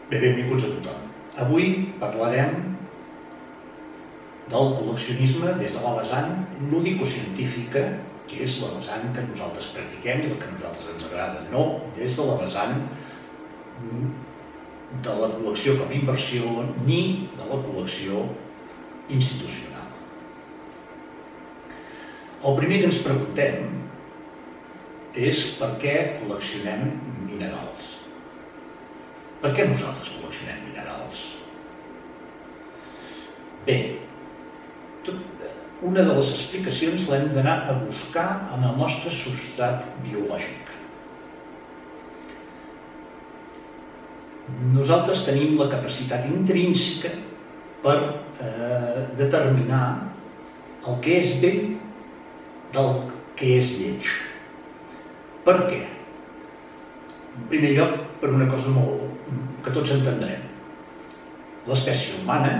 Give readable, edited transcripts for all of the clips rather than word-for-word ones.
Bé, benvinguts a tothom. Avui parlarem del col·leccionisme des de la vessant lúdico-científica, que és la vessant que nosaltres practiquem i el que a nosaltres ens agrada, no des de la vessant de la col·lecció com a inversió ni de la col·lecció institucional. El primer que ens preguntem és per què col·leccionem minerals. Per què nosaltres col·leccionem minerals? Bé, una de les explicacions l'hem d'anar a buscar en el nostre substrat biològic. Nosaltres tenim la capacitat intrínseca per determinar el que és bell del que és lleig. Per què? En primer lloc, per una cosa que tots entendrem. L'espècie humana,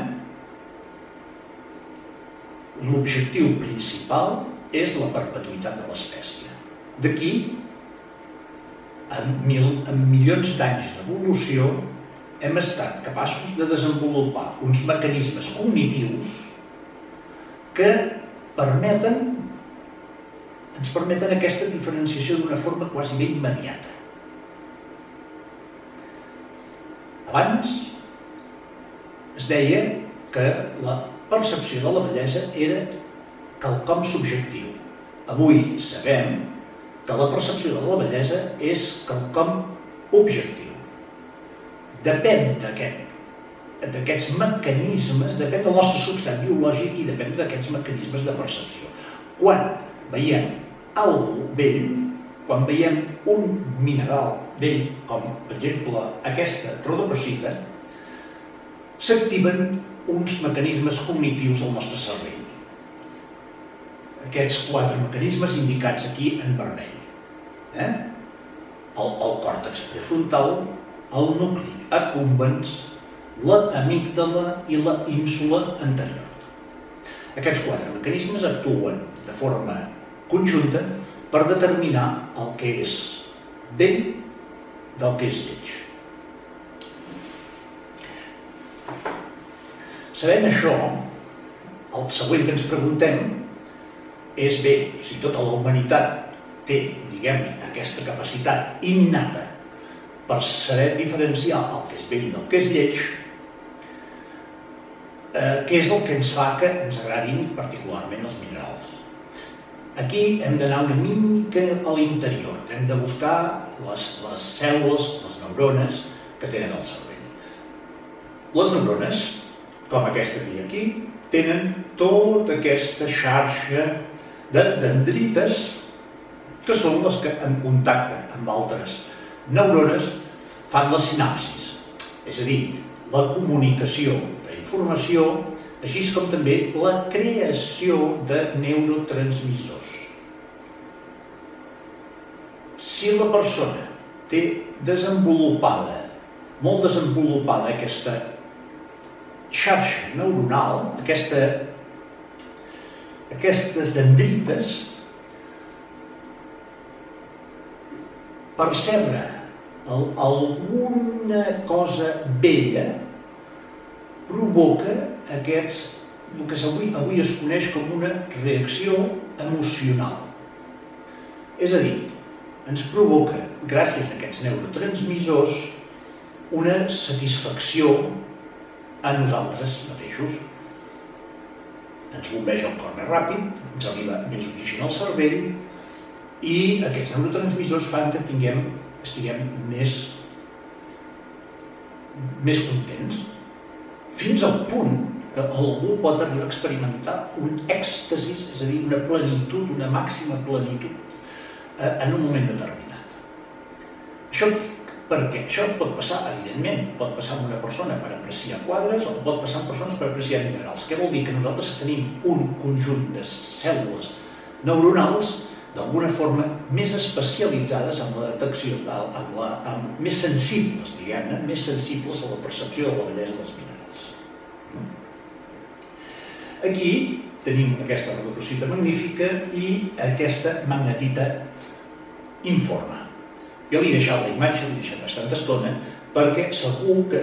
l'objectiu principal és la perpetuïtat de l'espècie. D'aquí, en milions d'anys d'evolució, hem estat capaços de desenvolupar uns mecanismes cognitius que ens permeten aquesta diferenciació d'una forma quasi bé immediata. Abans es deia que la percepció de la bellesa era quelcom subjectiu. Avui sabem que la percepció de la bellesa és quelcom objectiu. Depèn d'aquests mecanismes, depèn del nostre substrat biològic i depèn d'aquests mecanismes de percepció. Quan veiem alguna cosa bell, quan veiem un mineral bell, com per exemple aquesta rhodocrosita, s'activen uns mecanismes cognitius del nostre cervell. Aquests 4 mecanismes indicats aquí en vermell. El còrtex prefrontal, el nucli accumbens, l'amígdala i la ínsula anterior. Aquests 4 mecanismes actuen de forma conjunta per determinar el que és bell del que és lleig. Sabent això, el següent que ens preguntem és bé, si tota la humanitat té, diguem-ne, aquesta capacitat innata per saber diferenciar el que és bell del que és lleig, què és el que ens fa que ens agradin particularment els minerals. Aquí hem d'anar una mica a l'interior, hem de buscar les cèl·lules, les neurones que tenen al cervell. Les neurones, com aquesta que hi ha aquí, tenen tota aquesta xarxa de dendrites que són les que en contacte amb altres neurones fan les sinapsis, és a dir, la comunicació d'informació, així com també la creació de neurotransmissors. Si la persona té molt desenvolupada aquesta xarxa neuronal, aquestes dendrites, percebre alguna cosa bella provoca el que avui es coneix com una reacció emocional. És a dir, ens provoca, gràcies a aquests neurotransmissors, una satisfacció a nosaltres mateixos. Ens bombeja el cor més ràpid, ens arriba més oxigen al cervell i aquests neurotransmissors fan que estiguem més contents, fins al punt que algú pot arribar a experimentar un èxtasis, és a dir, una plenitud, una màxima plenitud en un moment determinat. Això per què? Això pot passar, evidentment, pot passar amb una persona per apreciar quadres o pot passar amb persones per apreciar minerals. Què vol dir? Que nosaltres tenim un conjunt de cèl·lules neuronals d'alguna forma més especialitzades en la detecció, més sensibles, diguem-ne, més sensibles a la percepció de la bellesa dels minerals. Aquí tenim aquesta rhodocrosita magnífica i aquesta magnetita informe. Jo li he deixat la imatge, li he deixat bastanta estona, perquè segur que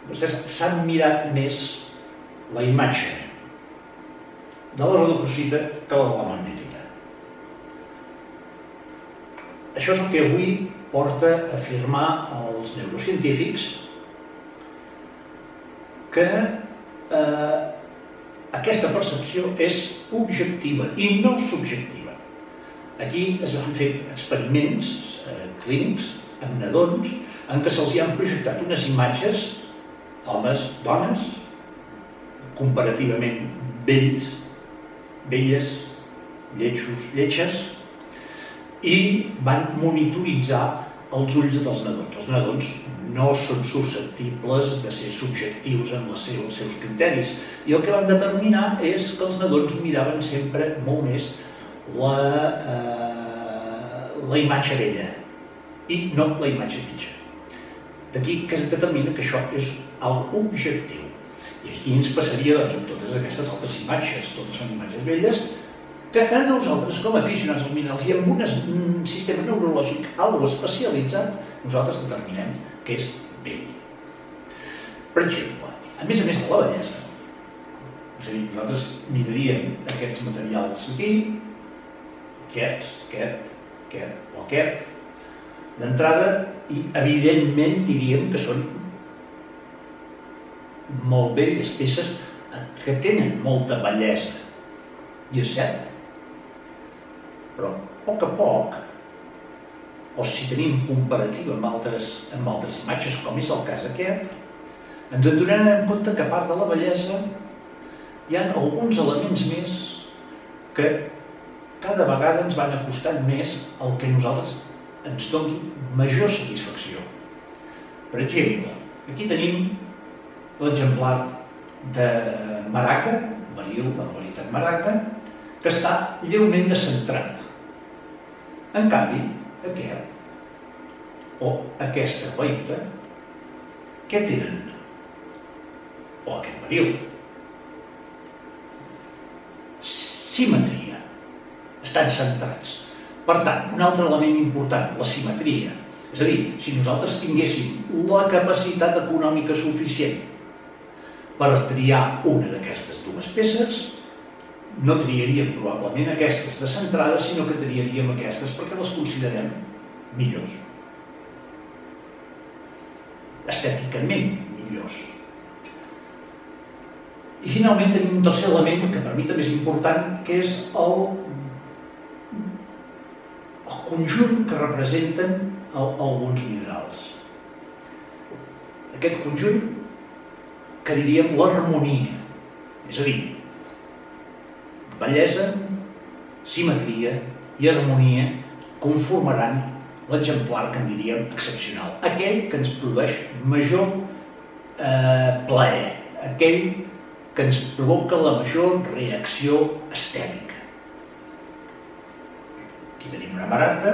vostès s'han mirat més la imatge de la rhodocrosita que la de la magnetita. Això és el que avui porta a afirmar els neurocientífics que aquesta percepció és objectiva i no subjectiva. Aquí es van fer experiments clínics amb nadons en què se'ls han projectat unes imatges, homes, dones, comparativament vells, velles, lletjos, lletges, i van monitoritzar els ulls dels nadons. Els nadons no són susceptibles de ser subjectius en els seus criteris, i el que van determinar és que els nadons miraven sempre molt més la imatge vella i no la imatge mitja. D'aquí que es determina que això és algo objectiu. I aquí ens passaria amb totes aquestes altres imatges, totes són imatges velles, que a nosaltres, com a aficionats als minerals i amb un sistema neurològic algo especialitzat, nosaltres determinem que és vell. Per exemple, a més de la bellesa, és a dir, nosaltres miraríem aquests materials aquí, aquest, d'entrada, i evidentment diríem que són molt belles peces que tenen molta bellesa. I és cert. Però a poc, o si tenim comparativa amb altres imatges, com és el cas aquest, ens adonarem en compte que a part de la bellesa hi ha alguns elements més que cada vegada ens van acostant més al que a nosaltres ens doni major satisfacció. Per exemple, aquí tenim l'exemplar de maragda, baril de la varietat maragda, que està lleument descentrat. En canvi, aquest o aquesta varietat, què tenen? O aquest baril? Simetria. Estan centrats. Per tant, un altre element important, la simetria. És a dir, si nosaltres tinguéssim la capacitat econòmica suficient per triar una d'aquestes dues peces, no triaríem probablement aquestes descentrades, sinó que triaríem aquestes perquè les considerem millors. Estèticament millors. I finalment tenim un tercer element que per mi també és important, que és el conjunt que representen alguns minerals. Aquest conjunt que diríem l'harmonia, és a dir, bellesa, simetria i harmonia conformaran l'exemplar que en diríem excepcional, aquell que ens produeix major plaer, aquell que ens provoca la major reacció estètica. Aquí tenim una maragda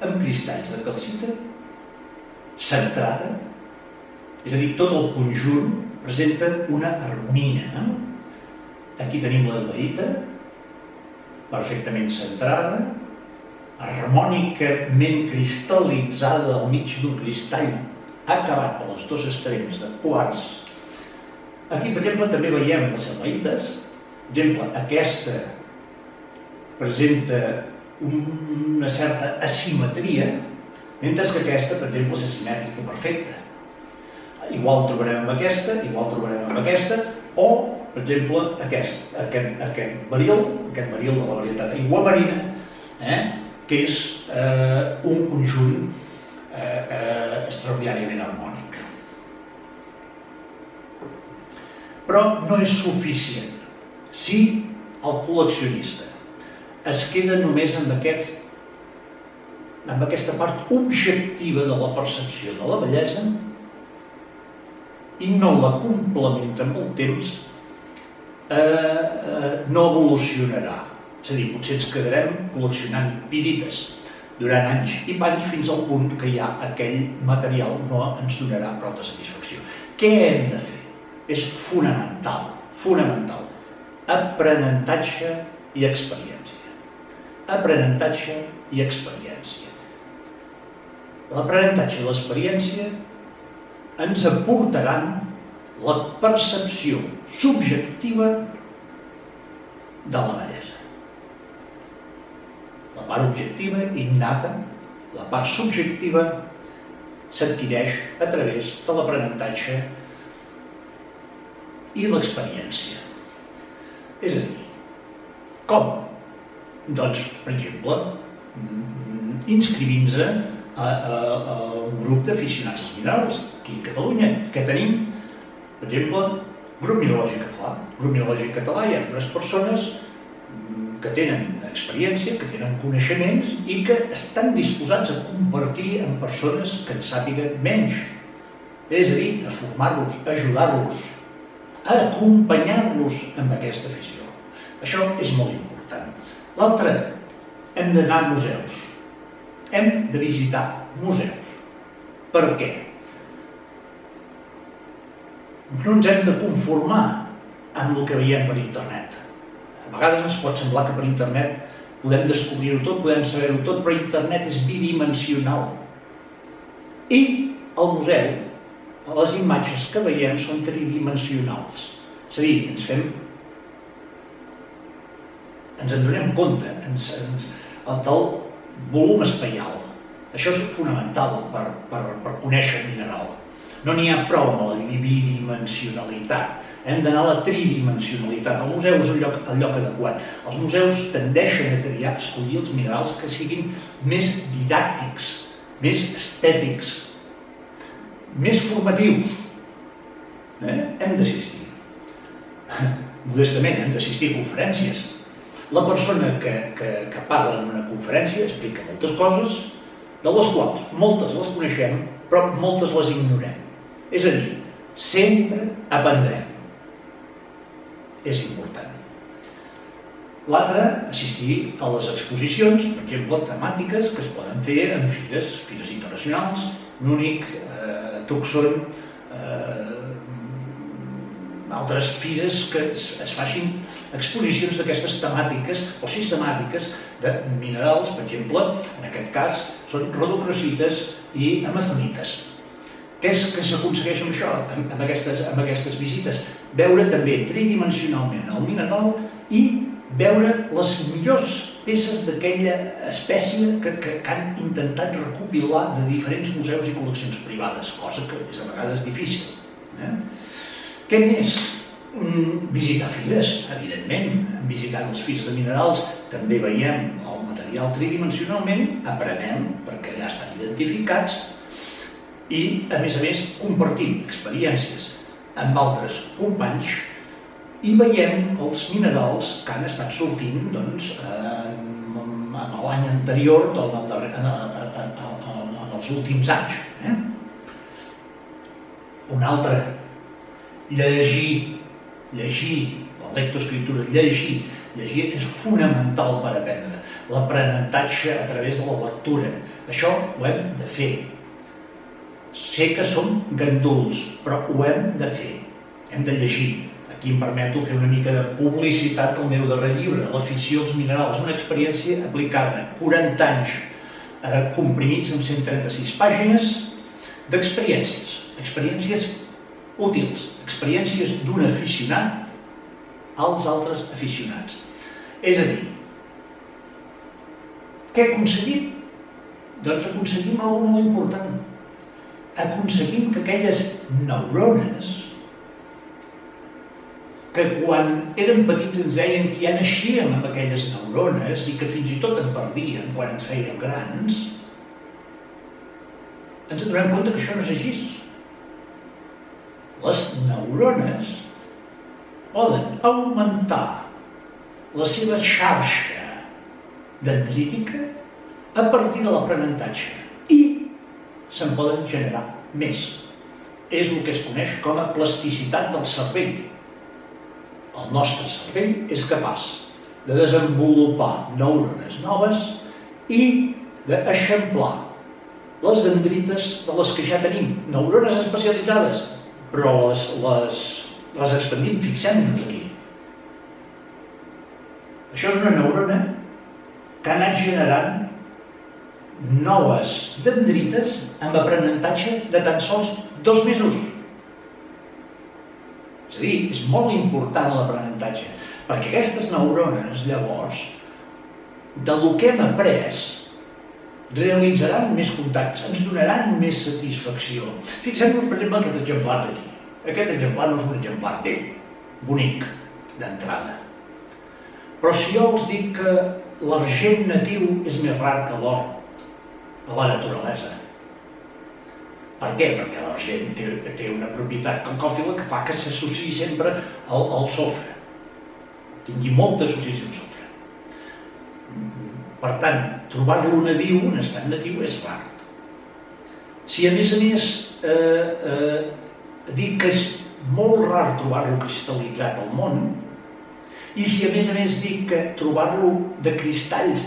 amb cristalls de calcita, centrada, és a dir, tot el conjunt presenta una harmonia. Aquí tenim l'elbaïta, perfectament centrada, harmònicament cristal·litzada al mig d'un cristall acabat per els dos extrems de quars. Aquí, per exemple, també veiem les elbaïtes. Per exemple, aquesta presenta una certa asimetria, mentre que aquesta, per exemple, és asimètrica perfecta. Igual trobarem amb aquesta, o, per exemple, aquest baril de la varietat aigua marina, que és un conjunt extraordinàriament harmònic. Però no és suficient. Si el col·leccionista es queda només amb aquesta part objectiva de la percepció de la bellesa i no la complementa amb el temps, no evolucionarà. És a dir, potser ens quedarem col·leccionant pirites durant anys i panys fins al punt que ja aquell material no ens donarà prou de satisfacció. Què hem de fer? És fonamental. Aprenentatge i experiència. Aprenentatge i experiència. L'aprenentatge i l'experiència ens aportaran la percepció subjectiva de la bellesa. La part objectiva, innata, la part subjectiva s'adquireix a través de l'aprenentatge i l'experiència. És a dir, com? Doncs, per exemple, inscrivint-se a un grup d'aficionats als minerals aquí a Catalunya. Què tenim? Per exemple, Grup Mineralògic Català. Grup Mineralògic Català hi ha unes persones que tenen experiència, que tenen coneixements i que estan disposats a compartir amb persones que en sàpiguen menys. És a dir, a formar-los, a ajudar-los, a acompanyar-los amb aquesta afició. Això és molt important. L'altre, hem d'anar a museus. Hem de visitar museus. Per què? No ens hem de conformar amb el que veiem per internet. A vegades ens pot semblar que per internet podem descobrir-ho tot, podem saber-ho tot, però internet és bidimensional. I al museu, les imatges que veiem són tridimensionals. És a dir, ens en donem compte del volum espaial. Això és fonamental per conèixer el mineral. No n'hi ha prou amb la bidimensionalitat. Hem d'anar a la tridimensionalitat. El museu és el lloc adequat. Els museus tendeixen a escollir els minerals que siguin més didàctics, més estètics, més formatius. Hem d'assistir. Modestament, hem d'assistir a conferències. La persona que parla en una conferència explica moltes coses, de les quals moltes les coneixem, però moltes les ignorem. És a dir, sempre aprendrem. És important. L'altre, assistir a les exposicions, per exemple, temàtiques que es poden fer en fires internacionals, Múnich, Tucson, altres fires que es facin exposicions d'aquestes temàtiques o sistemàtiques de minerals, per exemple, en aquest cas són rodocrosites i amazonites. Què és que s'aconsegueix amb això, amb aquestes visites? Veure també tridimensionalment el mineral i veure les millors peces d'aquella espècie que han intentat recopilar de diferents museus i col·leccions privades, cosa que és a vegades difícil. Què més? Visitar fires, evidentment. Visitant les fires de minerals també veiem el material tridimensionalment, aprenem perquè ja estan identificats i, a més, compartim experiències amb altres companys i veiem els minerals que han estat sortint l'any anterior o en els últims anys. Un altre, llegir, la lectoescriptura, llegir és fonamental per aprendre. L'aprenentatge a través de la lectura, això ho hem de fer. Sé que som ganduls, però ho hem de fer, hem de llegir. Aquí em permeto fer una mica de publicitat del meu darrer llibre, L'afició als minerals, una experiència aplicada, 40 anys comprimits en 136 pàgines d'experiències, experiències útils, experiències d'un aficionat als altres aficionats. És a dir, què aconseguim? Doncs aconseguim una cosa molt important. Aconseguim que aquelles neurones que quan érem petits ens deien que ja naixíem amb aquelles neurones i que fins i tot en perdíem quan ens fèiem grans, ens adonem compte que això no és així. Les neurones poden augmentar la seva xarxa dendrítica a partir de l'aprenentatge i se'n poden generar més. És el que es coneix com a plasticitat del cervell. El nostre cervell és capaç de desenvolupar neurones noves i d'eixamplar les dendrites de les que ja tenim. Neurones especialitzades, però les expandim, fixem-nos aquí. Això és una neurona que ha anat generant noves dendrites amb aprenentatge de tan sols 2 mesos. És a dir, és molt important l'aprenentatge, perquè aquestes neurones, llavors, del que hem après, realitzaran més contactes, ens donaran més satisfacció. Fixem-nos, per exemple, aquest exemplar d'aquí. Aquest exemplar no és un exemplar vell, bonic, d'entrada. Però si jo els dic que l'argent natiu és més rar que l'or a la naturalesa. Per què? Perquè l'argent té una propietat calcòfila que fa que s'associï sempre al sofre. Tingui molta associació amb sofre. Per tant, trobar-lo nadiu, en estat natiu, és rar. Si a més dic que és molt rar trobar-lo cristal·litzat al món, i si a més dic que trobar-lo de cristalls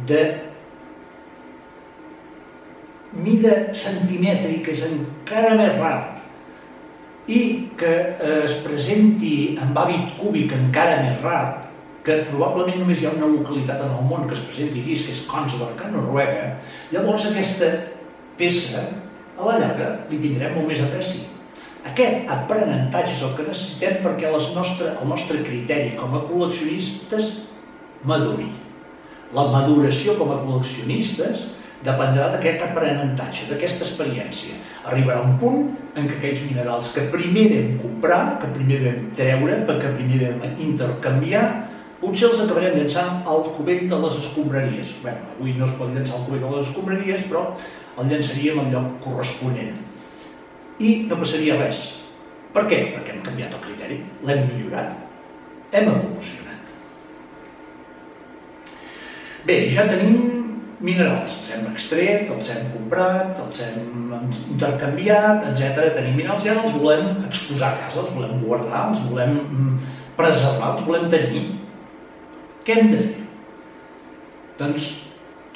de mida centimètrica és encara més rar i que es presenti amb hàbit cúbic encara més rar, que probablement només hi ha una localitat en el món que es presenti així, que és Kongsberg, a Noruega, llavors aquesta peça, a la llarga, li tindrem molt més apreci. Aquest aprenentatge és el que necessitem perquè el nostre criteri com a col·leccionistes maduri. La maduració com a col·leccionistes dependrà d'aquest aprenentatge, d'aquesta experiència. Arribarà un punt en què aquells minerals que primer vam comprar, que primer vam treure, que primer vam intercanviar, potser els acabarem llançant al cubell de les escombraries. Bé, avui no es pot llançar al cubell de les escombraries, però el llançaríem al lloc corresponent. I no passaria res. Per què? Perquè hem canviat el criteri, l'hem millorat, hem evolucionat. Bé, ja tenim minerals, els hem extret, els hem comprat, els hem intercanviat, etc. Tenim minerals i ara els volem exposar a casa, els volem guardar, els volem preservar, els volem tenir. Què hem de fer? Doncs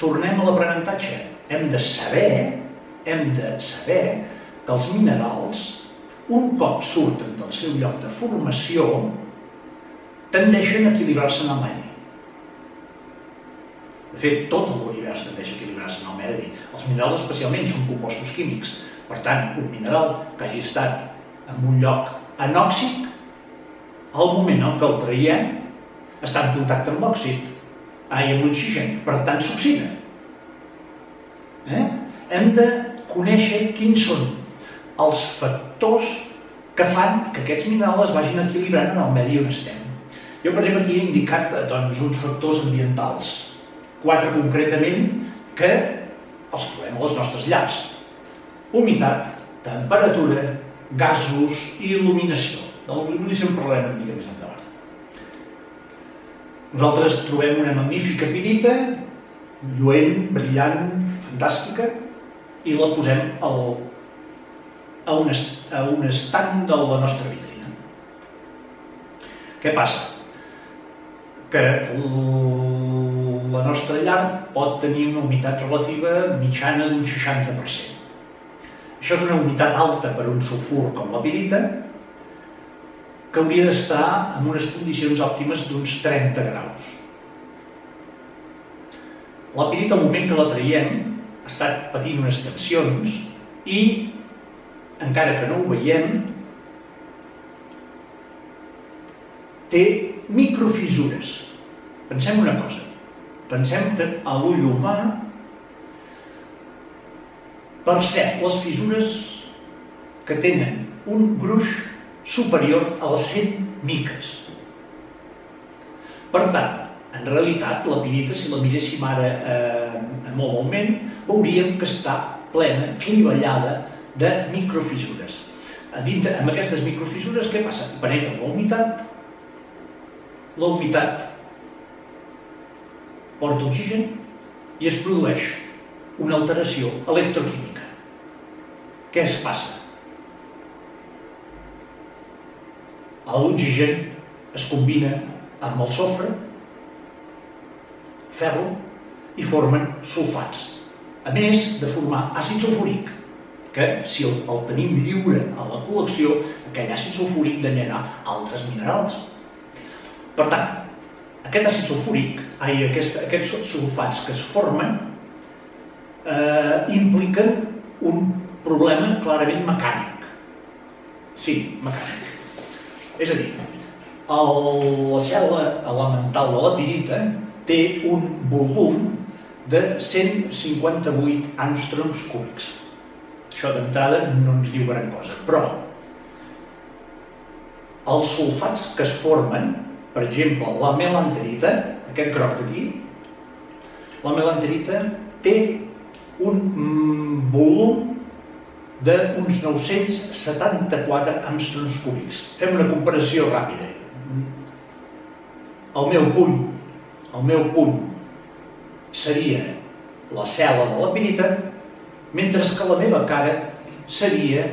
tornem a l'aprenentatge. Hem de saber que els minerals, un cop surten del seu lloc de formació, tendeixen a equilibrar-se en el medi. De fet, tot l'univers tendeix a equilibrar-se en el medi. Els minerals especialment són compostos químics. Per tant, un mineral que hagi estat en un lloc anòxic, al moment en què el traiem, està en contacte amb l'òxid, amb l'oxigen, per tant s'oxida. Hem de conèixer quins són els factors que fan que aquests minerals es vagin equilibrant en el medi on estem. Jo, per exemple, aquí he indicat uns factors ambientals, 4 concretament, que els trobem a les nostres llars. Humitat, temperatura, gasos i il·luminació. De la il·luminació en parlarem una mica més endavant. Nosaltres trobem una magnífica pirita, lluent, brillant, fantàstica, i la posem a un estanc de la nostra vitrina. Què passa? Que la nostra llar pot tenir una humitat relativa mitjana d'un 60%. Això és una humitat alta per un sulfur com la pirita, que hauria d'estar en unes condicions òptimes d'uns 30 graus. La pirita, al moment que la traiem, ha estat patint unes tensions i, encara que no ho veiem, té microfissures. Pensem una cosa. Pensem que a l'ull humà percep les fissures que tenen un gruix superior a les 100 miques. Per tant, en realitat, la pirita, si la miréssim ara a molt augment, veuríem que està plena, clivellada de microfissures. Amb aquestes microfissures, què passa? Penetra la humitat porta oxigen i es produeix una alteració electroquímica. Què es passa? L'oxigen es combina amb el sofre, ferro, i formen sulfats. A més de formar àcid sulfúric, que si el tenim lliure a la col·lecció, aquell àcid sulfúric danyarà altres minerals. Per tant, aquest àcid sulfúric, aquests sulfats que es formen, impliquen un problema clarament mecànic. Sí, mecànic. És a dir, la cel·la elemental de la pirita té un volum de 158 àngstroms cúbics. Això d'entrada no ens diu gran cosa, però els sulfats que es formen, per exemple, la melanterita, aquest groc d'aquí, la melanterita té un volum d'uns 974 àngstroms cúbics. Fem una comparació ràpida. El meu puny seria la cel·la de la pirita, mentre que la meva cara seria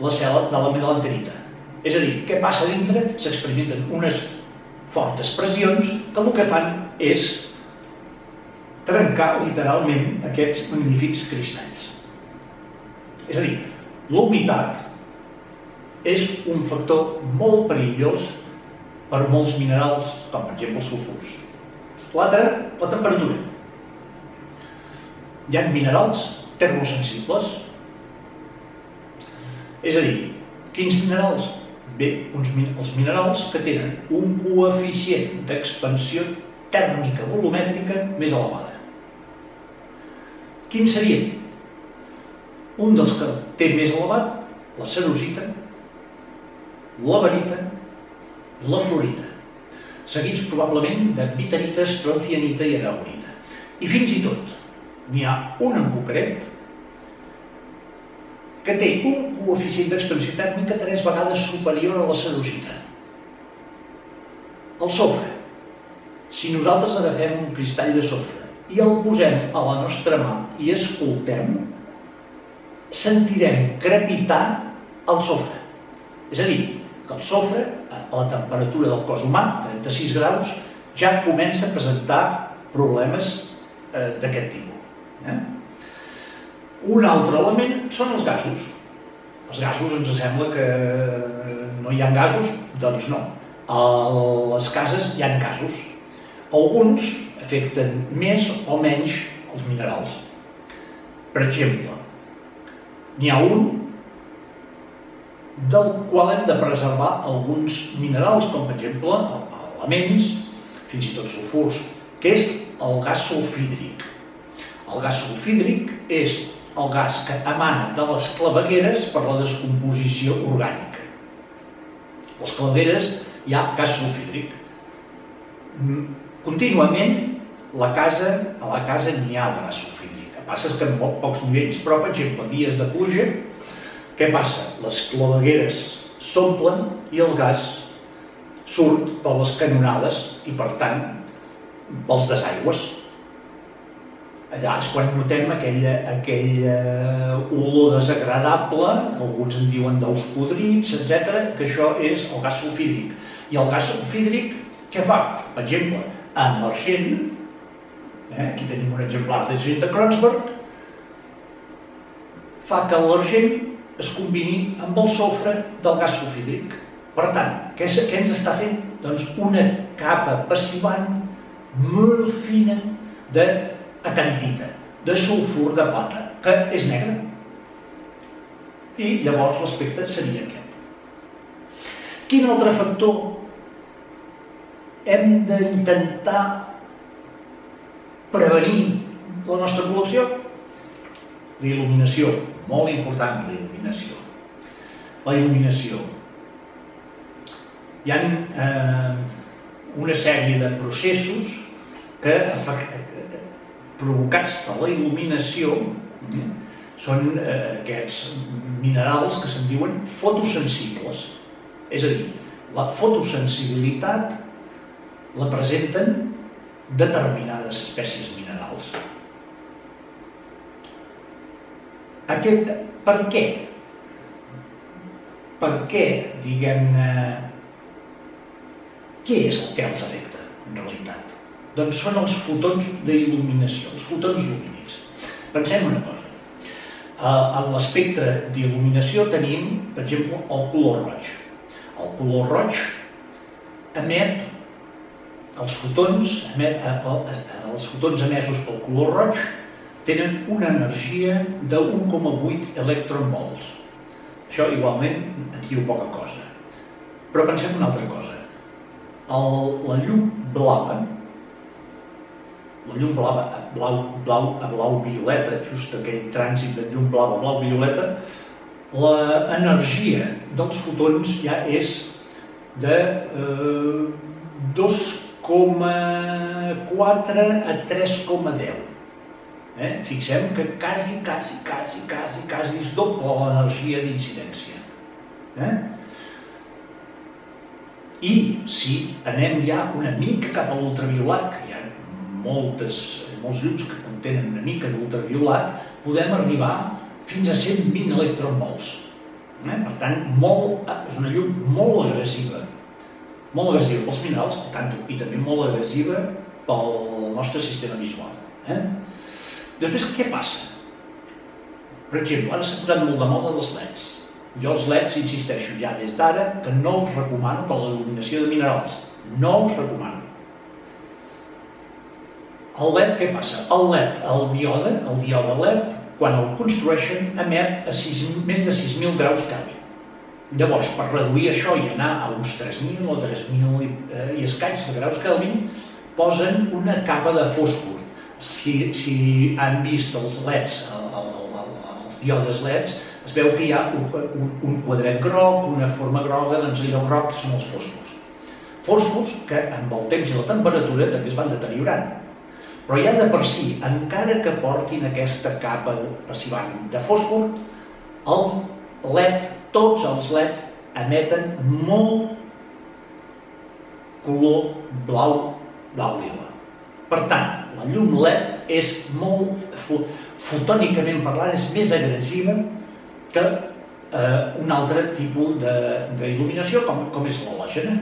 la cel·la de la melanterita. És a dir, què passa dintre? S'experimenten unes fortes pressions que el que fan és trencar literalment aquests magnífics cristalls. És a dir, l'humitat és un factor molt perillós per molts minerals, com per exemple els sulfurs. L'altre, la temperatura. Hi ha minerals termosensibles. És a dir, quins minerals? Bé, els minerals que tenen un coeficient d'expansió tèrmica volumètrica més elevada. Quins serien? Un dels que té més elevat, la cerussita, la barita, la fluorita, seguits probablement de vitarita, estroncianita i aragonita. I fins i tot n'hi ha un en concret que té un coeficient d'expansió tèrmica 3 vegades superior a la cerussita. El sofre. Si nosaltres agafem un cristall de sofre i el posem a la nostra mà i escoltem, sentirem crepitar el sofre. És a dir, que el sofre, a la temperatura del cos humà, 36 graus, ja comença a presentar problemes d'aquest tipus. Un altre element són els gasos. Els gasos ens sembla que no hi ha gasos, doncs no. A les cases hi ha gasos. Alguns afecten més o menys els minerals. Per exemple, n'hi ha un del qual hem de preservar alguns minerals, com per exemple elements, fins i tot sulfurs, que és el gas sulfídric. El gas sulfídric és el gas que emana de les clavegueres per la descomposició orgànica. A les clavegueres hi ha gas sulfídric. Contínuament a la casa n'hi ha de gas sulfídric. El que passa és que en molt pocs nivells, però per exemple, dies de pluja, què passa? Les clavegueres s'omplen i el gas surt per les canonades i per tant pels desaigües. Allà és quan notem aquella olor desagradable, que alguns en diuen d'ous podrits, etc., que això és el gas sulfídric. I el gas sulfídric, què fa? Per exemple, en l'argent, aquí tenim un exemplar d'argent de Kronsberg, fa que l'argent es combini amb el sofre del gas sulfídric. Per tant, què ens està fent? Doncs una capa passivant molt fina d'acantita, de sulfur de plata, que és negre. I llavors l'aspecte seria aquest. Quin altre factor hem d'intentar prevenir la nostra col·lecció? La il·luminació, molt important la il·luminació. La il·luminació. Hi ha una sèrie de processos que provocats per la il·luminació són aquests minerals que se'n diuen fotosensibles. És a dir, la fotosensibilitat la presenten determinades espècies minerals. Per què? Per què, diguem-ne, què és el que els afecta, en realitat? Doncs són els fotons d'il·luminació, els fotons lumínics. Pensem una cosa. En l'espectre d'il·luminació tenim, per exemple, el color roig. El color roig emet els fotons emesos pel color roig tenen una energia de 1,8 electronvolts. Això igualment ens diu poca cosa. Però pensem una altra cosa. La llum blava, blau-violeta, just aquell trànsit de llum blava a blau-violeta, l'energia dels fotons ja és de 2,4 a 3,10. Fixem que quasi és doble l'energia d'incidència. I si anem ja una mica cap a l'ultraviolat, que hi ha molts llums que contenen una mica d'ultraviolat, podem arribar fins a 120 electronvolts. Per tant, és una llum molt agressiva pels minerals, i també molt agressiva pel nostre sistema visual. Després, què passa? Per exemple, ara s'ha posat molt de moda els LEDs. Jo els LEDs, insisteixo ja des d'ara, que no els recomano per a l'il·luminació de minerals. No els recomano. El LED, què passa? El LED, el diode LED, quan el construeixen, emet a més de 6.000 graus Kelvin. Llavors, per reduir això i anar a uns 3.000 o 3.000 i escaig de graus Kelvin, posen una capa de fòsfor. Si han vist els LEDs, els díodes LEDs, es veu que hi ha un quadret groc, una forma groga, doncs allò groc que són els fòsfors. Fòsfors que amb el temps i la temperatura també es van deteriorant. Però ja de per si, encara que portin aquesta capa passivant de fòsfor, el LED, tots els LED emeten molt color blau-lila. Per tant, la llum LED és molt, fotònicament parlant, és més agressiva que un altre tipus d'il·luminació, com és l'halògena.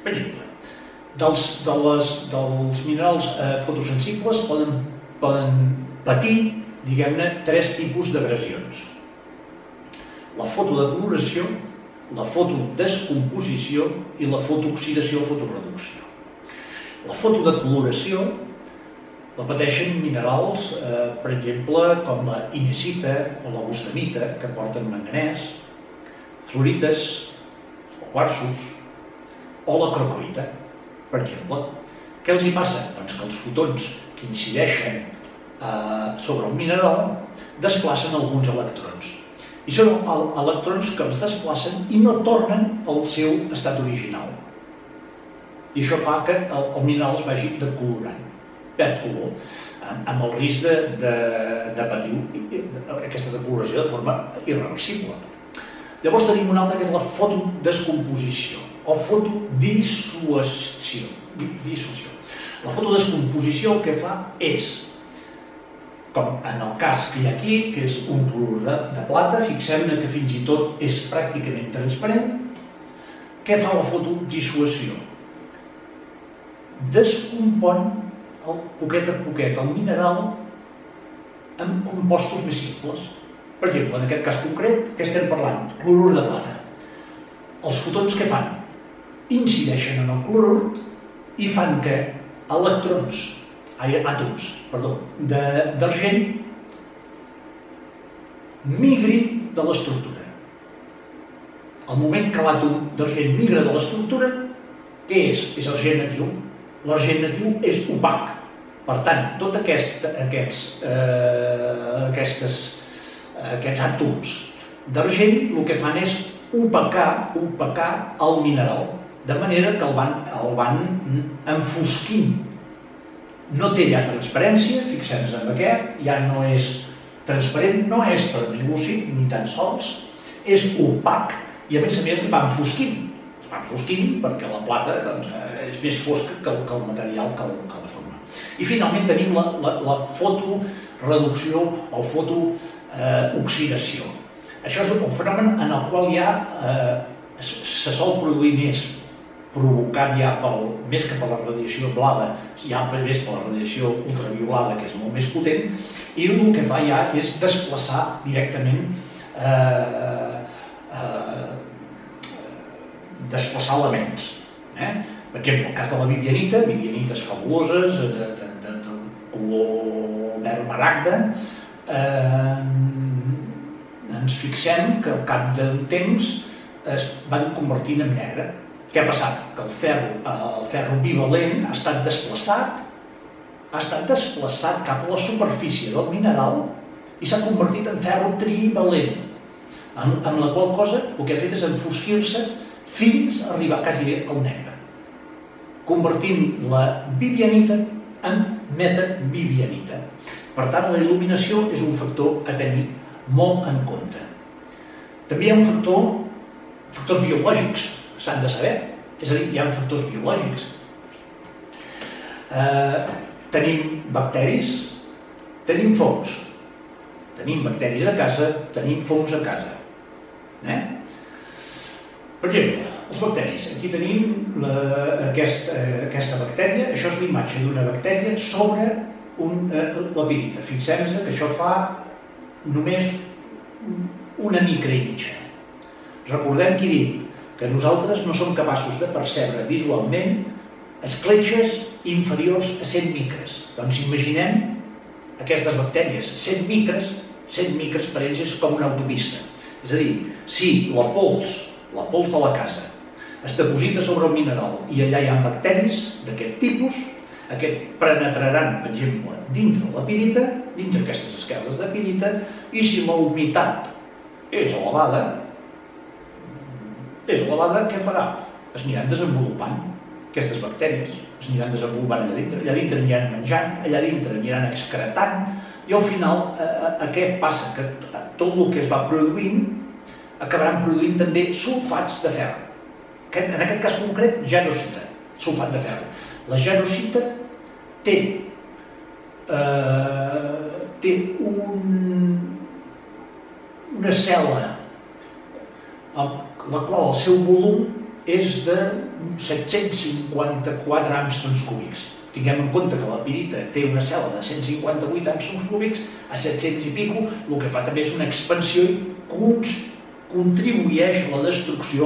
Per exemple, dels minerals fotosensibles poden patir, diguem-ne, 3 tipus d'agressions. La fotodecoloració, la fotodescomposició i la fotooxidació o fotoreducció. La fotodecoloració la pateixen minerals, per exemple, com la inesita o la bustamita, que porten manganès, fluorites, o quarsos, o la crocoïta, per exemple. Què els hi passa? Doncs que els fotons que incideixen sobre el mineral desplacen alguns electrons. I són electrons que els desplacen i no tornen al seu estat original. I això fa que el mineral es vagi decolorant, perd color, amb el risc de patir aquesta decoloració de forma irreversible. Llavors tenim una altra que és la fotodescomposició o fotodissociació. La fotodescomposició el que fa és, com en el cas que hi ha aquí, que és un clorur de plata, fixem-ne que fins i tot és pràcticament transparent. Què fa la fotodissociació? Descompon poquet a poquet el mineral amb compostos més simples. Per exemple, en aquest cas concret, què estem parlant? Clorur de plata. Els fotons què fan? Incideixen en el clorur i fan que àtoms d'argent migrin de l'estructura. Al moment que l'àtom d'argent migra de l'estructura, què és? És argent natiu. L'argent natiu és opac. Per tant, tots aquests àtoms d'argent el que fan és opacar el mineral, de manera que el van enfosquint. No té ja transparència, fixem-nos en aquest, ja no és transparent, no és translúcid ni tan sols, és opac i a més es va enfosquint. Es va enfosquint perquè la plata és més fosca que el material que el forma. I finalment tenim la fotoreducció o fotooxidació. Això és un fenomen en el qual ja se sol produir més, provocat ja més que per la radiació blava, ja més per la radiació ultraviolada, que és molt més potent, i el que fa ja és desplaçar directament desplaçar elements. Per exemple, el cas de la vivianites fabuloses, de color verd maragda, ens fixem que al cap d'un temps es van convertint en negre. Què ha passat? Que el ferro bivalent ha estat desplaçat cap a la superfície del mineral i s'ha convertit en ferro trivalent, amb la qual cosa el que ha fet és enfosquir-se fins a arribar quasi al negre, convertint la vivianita en metavivianita. Per tant, la il·luminació és un factor a tenir molt en compte. També hi ha factors biològics, s'han de saber, és a dir, hi ha factors biològics. Tenim bacteris, tenim fongs. Tenim bacteris a casa, tenim fongs a casa. Per exemple, els bacteris. Aquí tenim aquesta bactèria, això és l'imatge d'una bactèria sobre la pirita. Fixem-se que això fa només una micra i mitja. Recordem que he dit que nosaltres no som capaços de percebre visualment escletxes inferiors a 100 micres. Doncs imaginem aquestes bactèries, 100 micres per ells és com una autopista. És a dir, si la pols de la casa es deposita sobre un mineral i allà hi ha bacteris d'aquest tipus, aquests penetraran, per exemple, dintre la pirita, dintre aquestes esquerdes de pirita, i si la humitat és elevada, què farà? Es aniran desenvolupant aquestes bactèries, es aniran desenvolupant allà dintre aniran menjant, allà dintre aniran excretant, i al final què passa? Que tot el que es va produint acabaran produint també sulfats de ferro. En aquest cas concret, jarosita, sulfat de ferro. La jarosita té una cel·la la qual el seu volum és de 754 àmstons cúbics. Tinguem en compte que la pirita té una cel·la de 158 àmstons cúbics a 700 i pico, el que fa també és una expansió i contribueix a la destrucció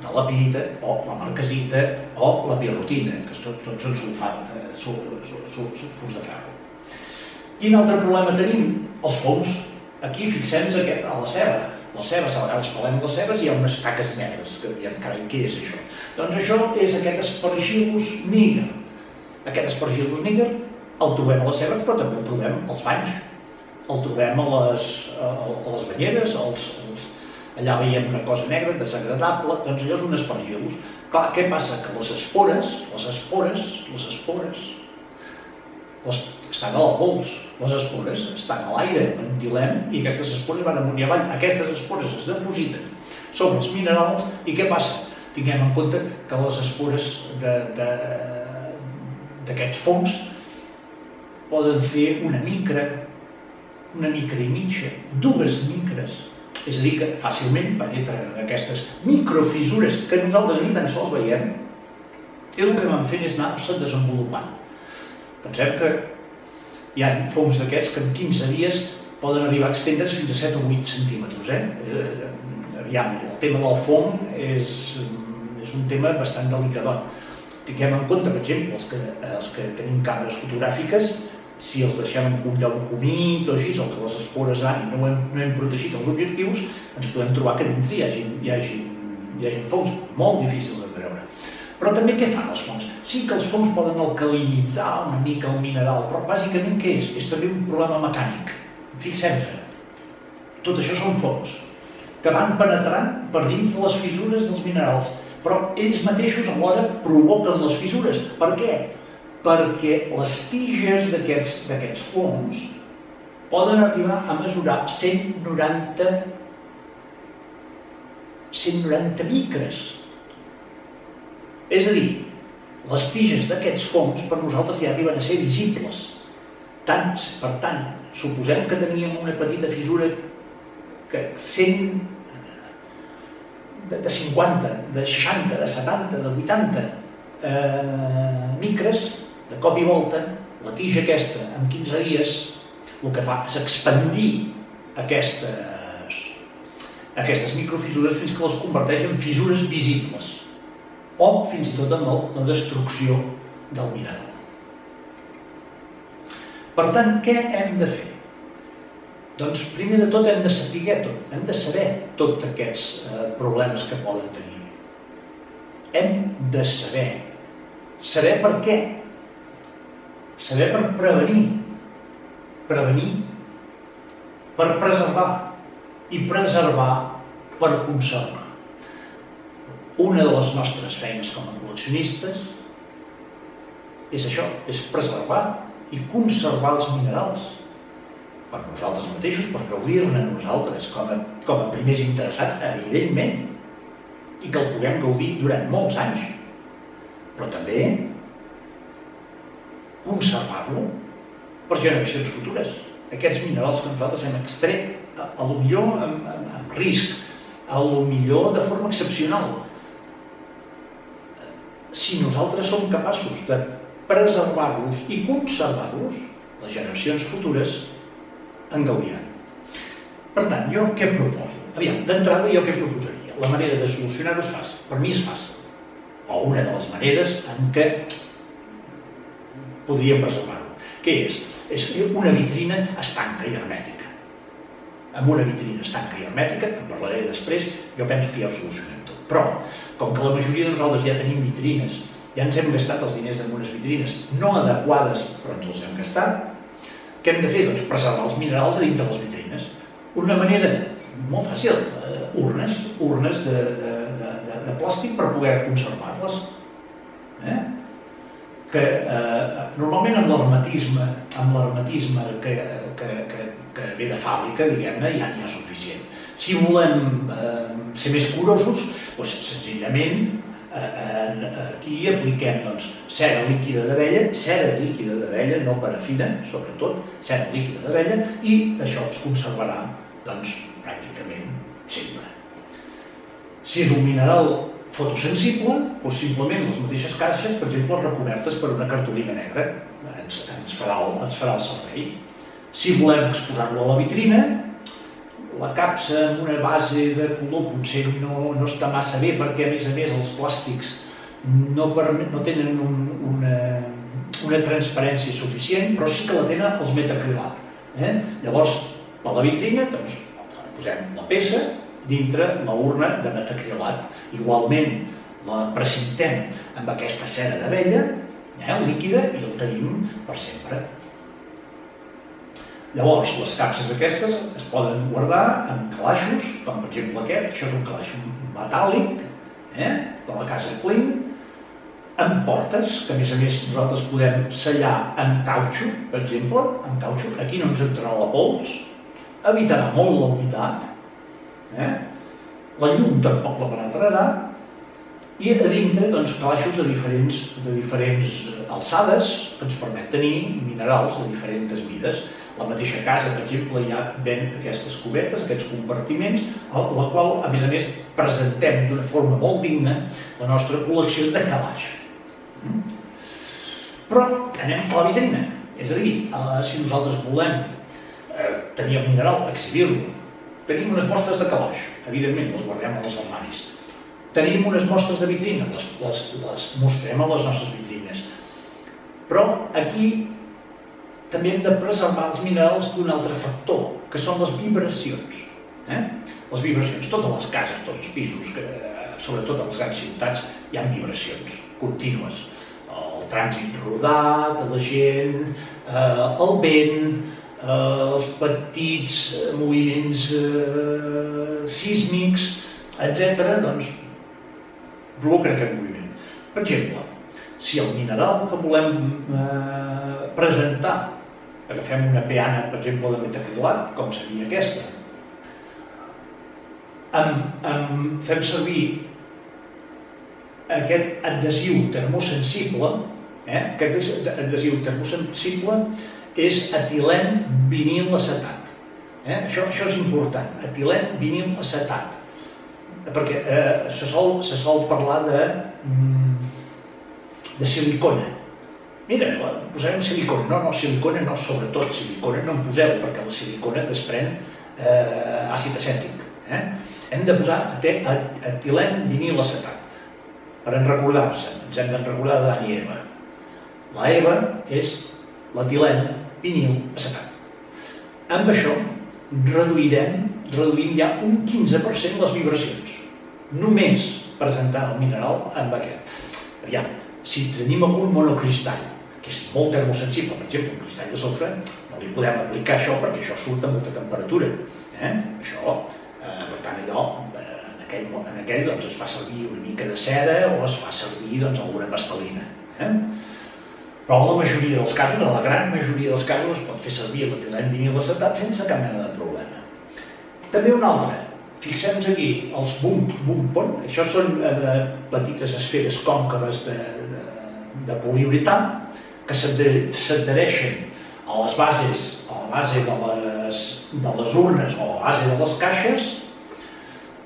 de la pirita o la marquesita o la pirrotina, que tots són sulfurs de ferro. Quin altre problema tenim? Els fongs. Aquí fixem-nos a la ceba. Les cebes, a vegades pelem les cebes i hi ha unes taques negres, que diem, carai, què és això? Doncs això és aquest Aspergillus niger. Aquest Aspergillus niger el trobem a les cebes, però també el trobem als banys, el trobem a les banyeres, allà veiem una cosa negra, desagradable, doncs allò és un Aspergillus. Clar, què passa? Que les espores estan a la pols, les espores estan a l'aire, ventilem i aquestes espores van amunt i avall. Aquestes espores es depositen sobre els minerals i què passa? Tinguem en compte que les espores d'aquests fongs poden fer una micra i mitja, 2 micres. És a dir, que fàcilment penetren en aquestes microfissures que nosaltres ni tan sols veiem i el que van fent és anar-se desenvolupant. Pensem que hi ha fongs d'aquests que en 15 dies poden arribar a extendre's fins a 7 o 8 centímetres. El tema del fong és un tema bastant delicadot. Tinguem en compte, per exemple, els que tenim càmeres fotogràfiques, si els deixem en un lloc humit o així, o que les espores i no hem protegit els objectius, ens podem trobar que dintre hi hagi fongs molt difícils de treure. Però també què fan els fongs? Sí que els fongs poden alcalinitzar una mica el mineral, però bàsicament què és? És també un problema mecànic. Fixem-nos, tot això són fongs que van penetrant per dins de les fissures dels minerals, però ells mateixos alhora provoquen les fissures. Per què? Perquè les tiges d'aquests fongs poden arribar a mesurar 190 micres. És a dir, les tiges d'aquests fongs per nosaltres ja arriben a ser visibles. Per tant, suposem que teníem una petita fissura que 100, de 50, de 60, de 70, de 80 micres, de cop i volta, la tija aquesta, en 15 dies, el que fa és expandir aquestes microfissures fins que les converteix en fissures visibles o fins i tot amb la destrucció del mineral. Per tant, què hem de fer? Doncs primer de tot hem de saber tots aquests problemes que poden tenir. Hem de saber per què, saber per prevenir per preservar i preservar per conservar. Una de les nostres feines com a col·leccionistes és això, és preservar i conservar els minerals per nosaltres mateixos, per gaudir-ne nosaltres com a primers interessats, evidentment, i que el puguem gaudir durant molts anys, però també conservar-lo per generacions futures. Aquests minerals que nosaltres hem extret, a lo millor amb risc, a lo millor de forma excepcional. Si nosaltres som capaços de preservar-los i conservar-los, les generacions futures en gaudiran. Per tant, jo què proposo? Aviam, d'entrada jo què proposaria? La manera de solucionar-ho és fàcil. Per mi és fàcil. O una de les maneres en què podríem preservar-ho. Què és? És fer una vitrina estanca i hermètica. Amb una vitrina estanca i hermètica, en parlaré després, jo penso que ja ho solucionem tot. Però, com que la majoria de nosaltres ja tenim vitrines, ja ens hem gastat els diners en unes vitrines no adequades, però ens els hem gastat, què hem de fer? Doncs preservar els minerals a dintre les vitrines. Una manera molt fàcil, urnes de plàstic per poder conservar-les. Que normalment amb l'hermetisme que ve de fàbrica, diguem-ne, ja n'hi ha suficient. Si volem ser més curosos, doncs senzillament aquí apliquem cera líquida d'abella, no parafina, sobretot, cera líquida d'abella, i això es conservarà pràcticament sempre. Si és un mineral fotosensible, doncs simplement les mateixes caixes, per exemple, recobertes per una cartolina negra, ens farà el servei. Si volem exposar-lo a la vitrina, la capsa amb una base de color potser no està massa bé perquè, a més, els plàstics no tenen una transparència suficient, però sí que la tenen els metacrilat. Llavors, per la vitrina, posem la peça dintre la urna de metacrilat. Igualment, la precipitem amb aquesta cera d'abella líquida i el tenim per sempre. Llavors, les capses aquestes es poden guardar en calaixos, com per exemple aquest, que això és un calaix metàl·lic, de la casa Klein, amb portes, que a més nosaltres podem sellar amb cautxo, per exemple, amb cautxo, aquí no ens entrarà la pols, evitarà molt la humitat, la llum tampoc la penetrarà, i a dintre calaixos de diferents alçades que ens permet tenir minerals de diferents mides. La mateixa casa, per exemple, ja ven aquestes cubetes, aquests compartiments, a la qual, a més, presentem d'una forma molt digna la nostra col·lecció de calaix. Però anem a la vitrina. És a dir, si nosaltres volem tenir el mineral, exhibir-lo, tenim unes mostres de calaix, evidentment les guardem a les armaris. Tenim unes mostres de vitrina, les mostrem a les nostres vitrines. Però aquí també hem de preservar els minerals d'un altre factor, que són les vibracions. Les vibracions, totes les cases, tots els pisos, sobretot a les grans ciutats, hi ha vibracions contínues. El trànsit rodat, la gent, el vent, els petits moviments sísmics, etc., provoquen aquest moviment. Per exemple, si el mineral que volem presentar, agafem una peana, per exemple, de metacrilat, com seria aquesta, fem servir aquest adhesiu termosensible, aquest adhesiu termosensible és etilèn vinil acetat. Això és important, etilèn vinil acetat, perquè se sol parlar de silicona. Mira, posarem silicona. No, silicona no, sobretot silicona no en poseu, perquè la silicona desprèn àcid acètic. Hem de posar etilèn vinil acetat. Per recordar-se, ens hem de recordar d'Adam i Eva. La Eva és l'etilèn vinil acetat. Amb això reduïm ja un 15% les vibracions. Només presentant el mineral amb aquest. Aviam, si tenim algun monocristall, que és molt termosensible, per exemple, un cristall de sofre, no li podem aplicar això perquè això surt a molta temperatura. Això, per tant, allò, en aquell doncs, es fa servir una mica de cera o es fa servir alguna pastelina. Però en la majoria dels casos, en la gran majoria dels casos, es pot fer servir metilè vinil acetat sense cap mena de problema. També un altre. Fixem-nos aquí, els bumpon, això són petites esferes còncaves de poliuretà que s'adhereixen a les bases, a la base de les urnes o a la base de les caixes,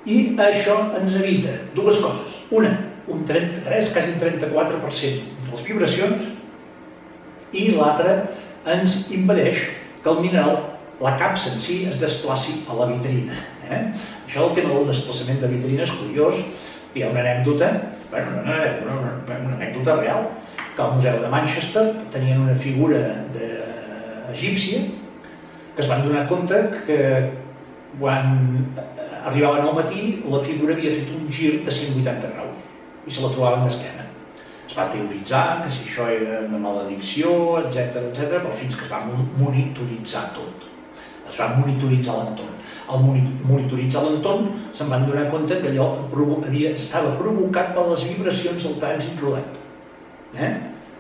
i això ens evita dues coses. Una, un 33, quasi un 34% de les vibracions, i l'altra ens impedeix que el mineral, la capsa en si, es desplaci a la vitrina. Això del tema del desplaçament de vitrina és curiós. Hi ha una anècdota, una anècdota real, que al Museu de Manchester tenien una figura egípcia que es van donar compte que quan arribaven al matí la figura havia fet un gir de 180 graus i se la trobaven d'esquena. Es va teoritzar que si això era una maledicció, etc, però fins que es va monitoritzar tot. Es va monitoritzar l'entorn. Al monitoritzar l'entorn se'n van donar compte que allò estava provocat per les vibracions del trànsit rodat.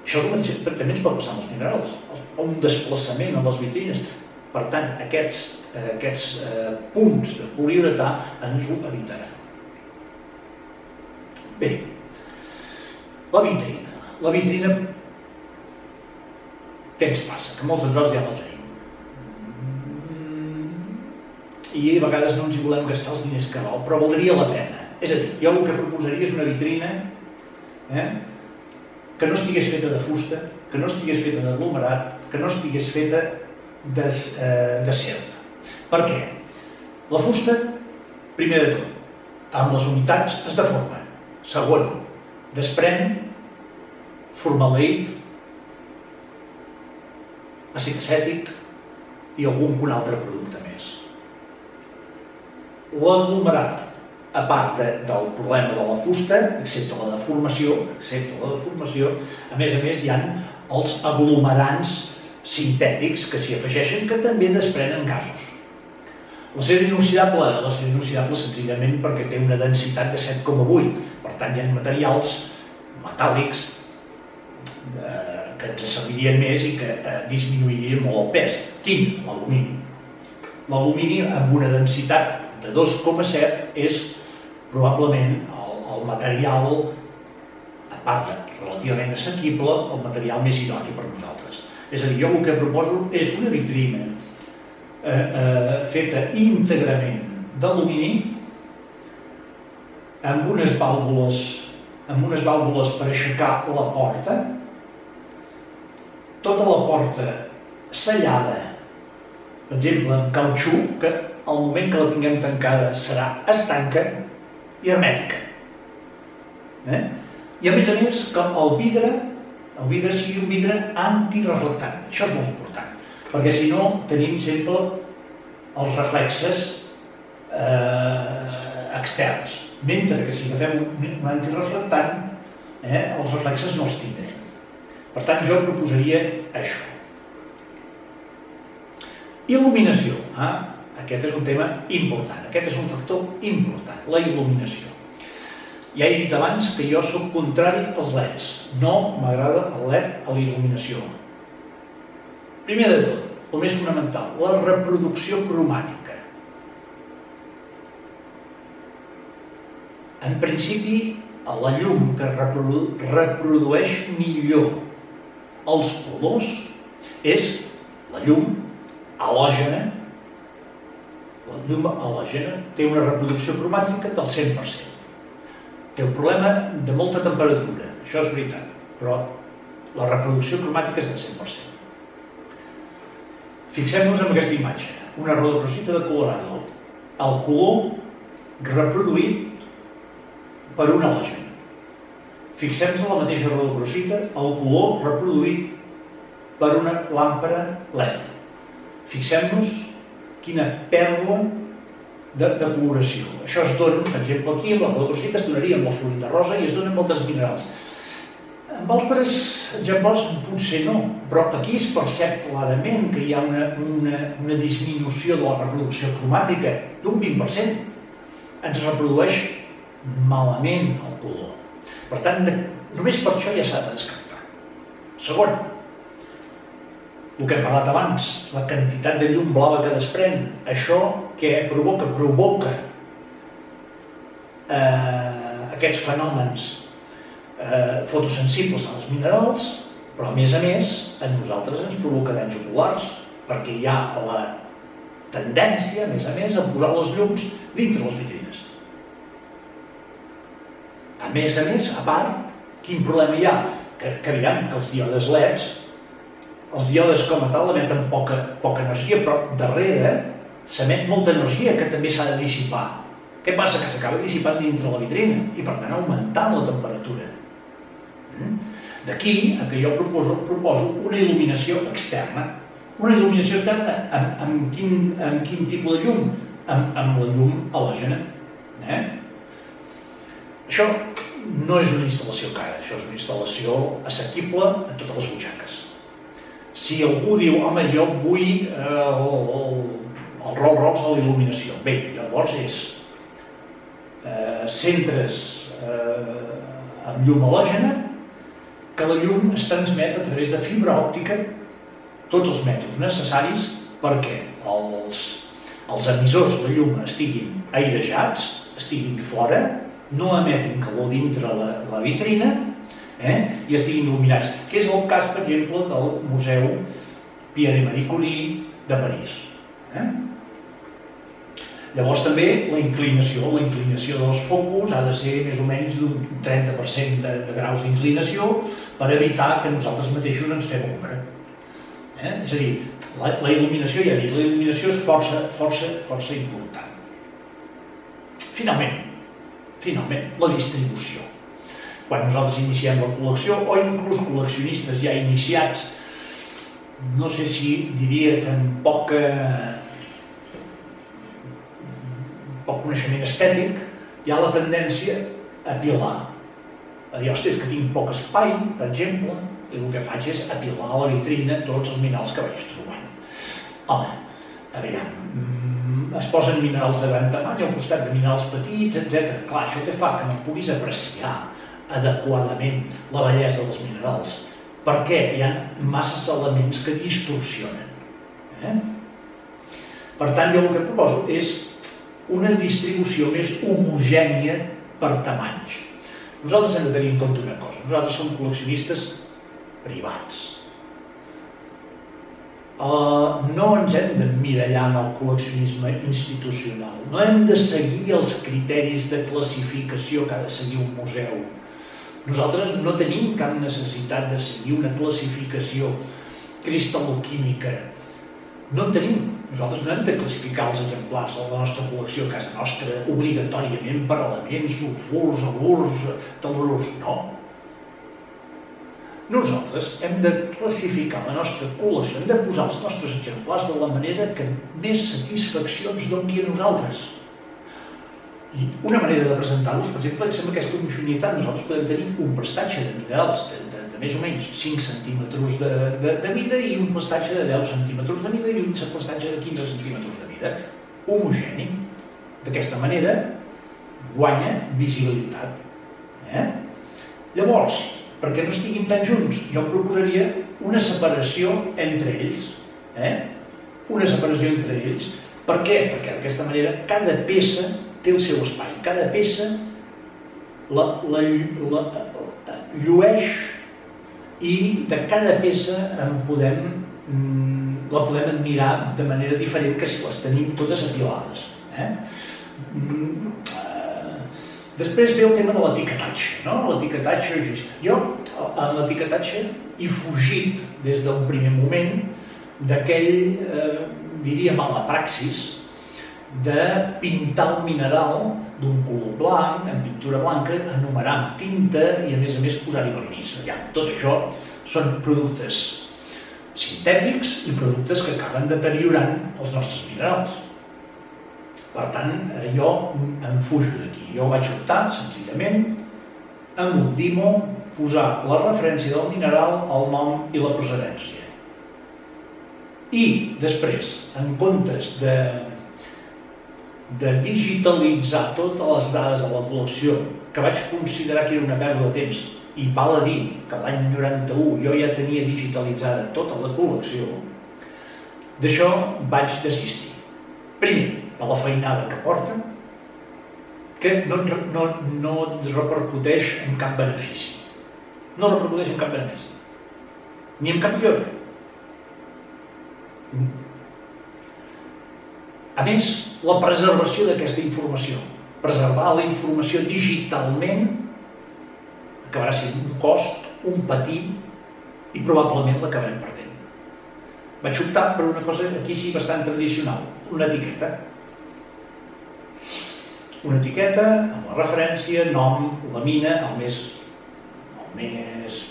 Això també ens pot passar amb els minerals, un desplaçament a les vitrines. Per tant, aquests punts de poliuretà ens ho evitaran. Bé, la vitrina. La vitrina, què ens passa? Que molts de nosaltres ja la tenim. I a vegades no ens hi volem gastar els diners que val, però valdria la pena. És a dir, jo el que proposaria és una vitrina que no estigués feta de fusta, que no estigués feta d'aglomerat, que no estigués feta de cert. Per què? La fusta, primer de tot, amb les humitats es deforma. Segon, desprèn formaldehid, àcid acètic i algun altre producte més. L'aglomerat, a part del problema de la fusta, excepte la deformació, a més hi ha els aglomerants sintètics que s'hi afegeixen que també desprenen gasos. L'acer inoxidable senzillament perquè té una densitat de 7,8, per tant hi ha materials metàl·lics que ens servirien més i que disminuirien molt el pes. Quin? L'alumini. L'alumini amb una densitat de 2,7 és probablement el material, a part relativament assequible, el material més idoni per nosaltres. És a dir, jo el que proposo és una vitrina feta íntegrament d'alumini amb unes vàlvules per aixecar la porta, tota la porta sellada, per exemple, amb cautxú, que al moment que la tinguem tancada serà estanca i hermètica. I a més que el vidre sigui un vidre antireflectant. Això és molt important, perquè si no tenim sempre els reflexes externs, mentre que si agafem un antireflectant, els reflexes no els tindrem. Per tant, jo proposaria això. Il·luminació. Aquest és un tema important, aquest és un factor important, la il·luminació. Ja he dit abans que jo soc contrari als LEDs, no m'agrada el LED a la il·luminació. Primer de tot, el més fonamental, la reproducció cromàtica. En principi, la llum que reprodueix millor els colors és la llum halògena. La llum halògena té una reproducció cromàtica del 100%. Té un problema de molta temperatura, això és veritat, però la reproducció cromàtica és del 100%. Fixem-nos en aquesta imatge, una rodocrosita de Colorado. El color reproduït per un halògen. Fixem-nos en la mateixa rodocrosita, el color reproduït per una làmpara LED. Fixem-nos quina pèrdua de coloració. Això es dona, per exemple, aquí amb la cladocita es donaria amb la florita rosa i es dona amb altres minerals. Amb altres exemples potser no, però aquí es percep clarament que hi ha una disminució de la reproducció cromàtica d'un 20%. Ens reprodueix malament el color. Per tant, només per això ja s'ha de descartar. Segon, el que hem parlat abans, la quantitat de llum blava que desprèn. Això què provoca? Provoca aquests fenòmens fotosensibles als minerals, però a més, a nosaltres ens provoca danys oculars, perquè hi ha la tendència, a més, a posar les llums dintre les vitrines. A més, a part, quin problema hi ha? Que aviam, que els díodes LEDs, els díodes com a tal emeten poca energia, però darrere s'emet molta energia que també s'ha de dissipar. Què passa? Que s'acaba dissipant dintre la vitrina i per tant augmentant la temperatura. D'aquí que jo proposo una il·luminació externa. Una il·luminació externa amb quin tipus de llum? Amb la llum halògena. Això no és una instal·lació cara, això és una instal·lació assequible a totes les butxaques. Si algú diu, home, jo vull el Rolls-Royce de la il·luminació, bé, llavors és centres amb llum halògena, que la llum es transmet a través de fibra òptica tots els metres necessaris perquè els emissors de llum estiguin airejats, estiguin fora, no emetin calor dintre la vitrina i estiguin il·luminats, que és el cas, per exemple, del Museu Pierre-Marie Curie de París. Llavors també la inclinació dels focus ha de ser més o menys d'un 30% de graus d'inclinació per evitar que nosaltres mateixos ens fem ombra. És a dir, la il·luminació, ja dic, la il·luminació és força important. Finalment, la distribució. Quan nosaltres iniciem la col·lecció, o inclús col·leccionistes ja iniciats, no sé si diria que amb poc coneixement estètic, hi ha la tendència a apilar. A dir, ostres, que tinc poc espai, per exemple, i el que faig és apilar a la vitrina tots els minerals que vaig trobant. Home, aviam, es posen minerals de gran tamany al costat de minerals petits, etc. Clar, això què fa? Que no puguis apreciar adequadament la bellesa dels minerals, perquè hi ha masses elements que distorsionen. Per tant, jo el que proposo és una distribució més homogènia per tamanys. Nosaltres hem de tenir en compte una cosa. Nosaltres som col·leccionistes privats. No ens hem d'emmirallar en el col·leccionisme institucional. No hem de seguir els criteris de classificació que ha de seguir un museu. Nosaltres no tenim cap necessitat de seguir una classificació cristal·loquímica. No en tenim. Nosaltres no hem de classificar els exemplars de la nostra col·lecció a casa nostra obligatòriament per elements, sulfurs, halurs, telururs. No. Nosaltres hem de classificar la nostra col·lecció, hem de posar els nostres exemplars de la manera que més satisfacció ens doni a nosaltres. I una manera de presentar-los, per exemple, és amb aquesta homogeneïtat. Nosaltres podem tenir un prestatge de minerals de més o menys 5 centímetres de mida i un prestatge de 10 centímetres de mida i un prestatge de 15 centímetres de mida. Homogeni. D'aquesta manera guanya visibilitat. Llavors, perquè no estiguin tan junts, jo proposaria una separació entre ells. Una separació entre ells. Per què? Perquè d'aquesta manera cada peça té el seu espai. Cada peça la llueix i de cada peça la podem admirar de manera diferent que si les tenim totes apilades. Després ve el tema de l'etiquetatge. L'etiquetatge, jo en l'etiquetatge he fugit des d'un primer moment d'aquell, diria, mala praxis de pintar el mineral d'un color blanc, amb pintura blanca, enumerar amb tinta i a més posar-hi vernís. Tot això són productes sintètics i productes que acaben deteriorant els nostres minerals. Per tant, jo em fujo d'aquí. Jo vaig optar, senzillament, amb un DIMO, posar la referència del mineral, el nom i la procedència. I després, en comptes de digitalitzar totes les dades de la col·lecció, que vaig considerar que era una pèrdua de temps, i val a dir que l'any 91 jo ja tenia digitalitzada tota la col·lecció, d'això vaig desistir. Primer, per la feinada que porta, que no repercuteix en cap benefici. No repercuteix en cap benefici. Ni en cap millora. A més, la preservació d'aquesta informació, preservar la informació digitalment, acabarà sent un cost, un patir, i probablement l'acabarem perdent. Vaig optar per una cosa aquí sí bastant tradicional, una etiqueta. Una etiqueta amb la referència, nom, la mina, el més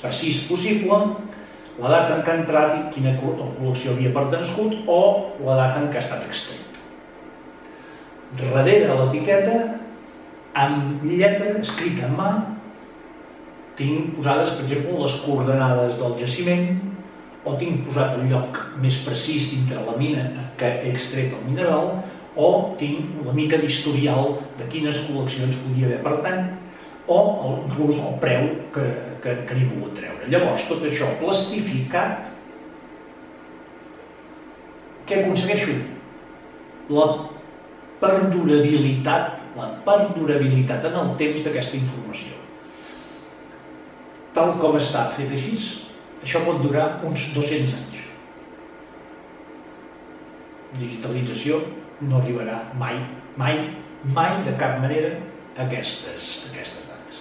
precís possible, la data en què ha entrat i quina col·lecció havia pertangut o la data en què ha estat extret. Darrere de l'etiqueta, amb lletra escrita en mà, tinc posades, per exemple, les coordenades del jaciment, o tinc posat el lloc més precís dintre la mina que he extret el mineral, o tinc una mica d'historial de quines col·leccions podia haver pertany, o inclús el preu que n'he pogut treure. Llavors, tot això plastificat, què aconsegueixo? La perdurabilitat en el temps d'aquesta informació. Tal com està fet així, això pot durar uns 200 anys. Digitalització no arribarà mai, mai, mai de cap manera a aquestes dades.